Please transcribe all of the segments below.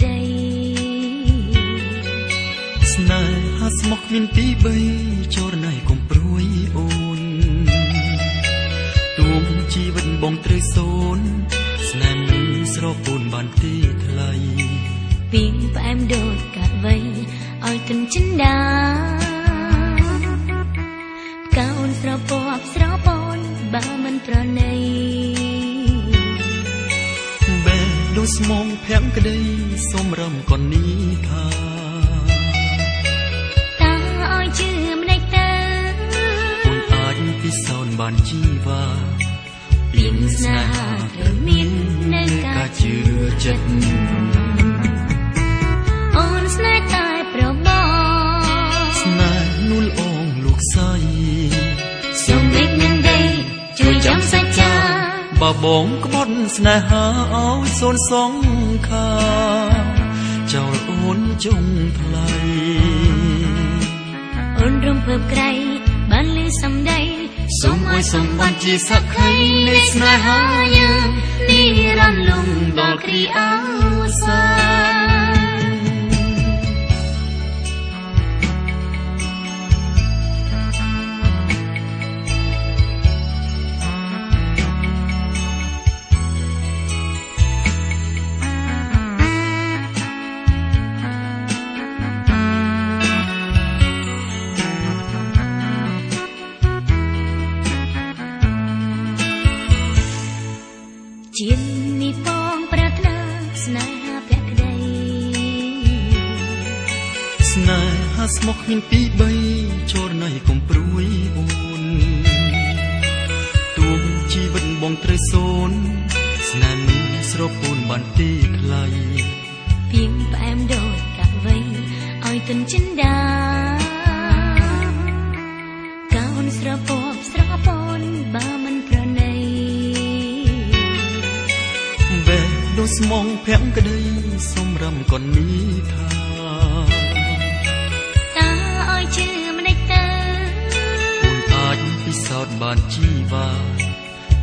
ក្តីស្នេហាស្មុគមានទីបីចូលណៃកុំព្រួយអូនទួមជីវិតបងត្រូវសូនស្នេហ៍មិនស្រពូនបានទេថ្លៃពីផ្អែមដូចកាត់វៃឲ្យទិនចិនដាកោនស្រពបស្រពនបើមិនប្រណីបែដូចស្មងភាំងក្តីសុំរំកននេះថាតើឲ្យជឿម្ដេចទៅអូនអាចពិសោធន៍បានជីវ៉ាពីស្នេហាត្រូវមាននៅការជឿចិត្តអូនស្នេហ៍តែប្របងស្នេហ៍នួលអងលោកស្រីសូមមេឃនឹងដីជួយចាំសច្ចាបើបងក្បត់ស្នេហាឲ្យសូនសងខាចោលអូនចុងថ្លៃអូនរំភើបក្រៃបានលឺសំដីសូមឲ្យសម្បត្តិជាសក្ខីនៃស្នេហាយើងនិរន្តរ៍លំដល់គ្រាអវសាជានេះបងប្រាថ្នាស្នេហាភក្តីស្នេហាស្មុគមានទីបីចូលណៃកុំព្រួយអូនទួមជីវិតបងត្រូវសូនស្នេហ៍មិនស្រពូនបានទេថ្លៃពីងផ្អែមដូចកាក់វៃឲ្យទិនចិនដាកោនស្រពបស្រពនបើមិនប្រណីដូចស្មងភាំងក្តីសុំរំកននេះថាតើឲ្យជឿម្ដេចទៅអូនអាចពិសោធន៍បានជីវ៉ា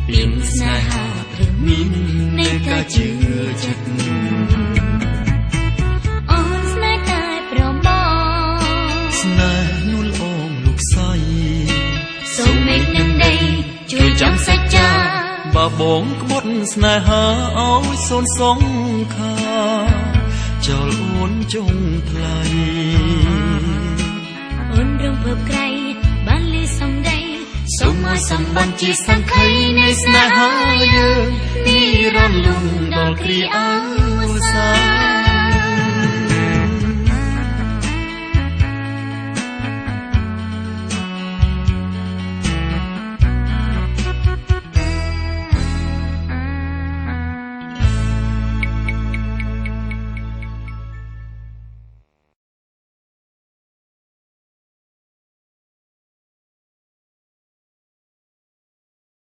ពីស្នេហាត្រូវមាននៃការជឿចិត្តអូនស្នេហ៍តែប្របងស្នេហ៍នួលអងលោកស្រីសូមមេឃនឹងដីជួយចាំសច្ចាបើបងក្បត់ស្នេហាឲ្យសូនសងខាចោលអូនចុងថ្លៃអូនរំភើបក្រៃបានលឺសំដីសូមឲ្យសម្បត្តិជាសង្ខីនៃស្នេហាយើងនិរន្តរ៍លំដល់គ្រាអ